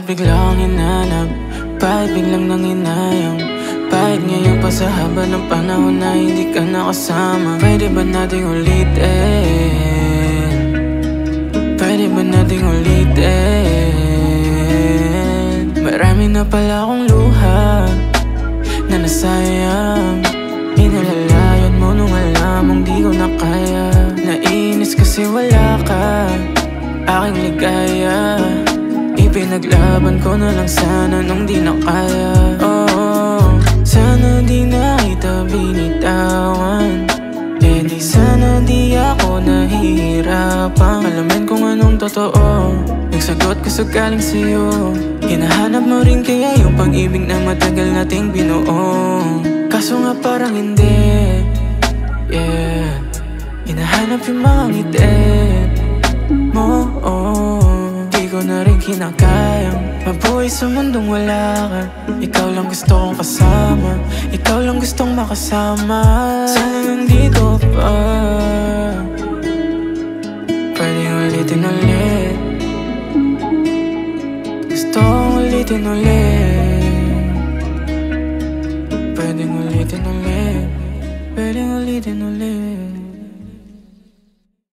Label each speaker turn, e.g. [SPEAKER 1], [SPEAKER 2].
[SPEAKER 1] Bakit biglang hinanap? Bakit biglang nanginayang? Bakit ngayon pa sa haba ng panahon na hindi ka nakasama? Pwede ba nating ulitin? Pwede ba nating ulitin? Marami na pala akong luha na nasayang. Inalalayan mo nung alam mong di ko na kaya. Nainis kasi wala ka, aking ligaya. Ipinaglaban ko na lang sana nung di na kaya. Oh, sana di na kita binitawan. Eh di sana di ako nahihirapan alamin kung anong totoo. Nagsagot ko sa galing sa'yo. Hinahanap mo rin kaya yung pag-ibig na matagal nating binuo. Kaso nga parang hindi, yeah. Hinahanap yung mga ngiti mo, di ko na rin kinakayang mabuhay sa mundong wala ka. Ikaw lang gusto kong kasama, ikaw lang gustong makasama. Sana nandito pa, pwedeng ulitin ulit. Gusto kong ulitin ulit.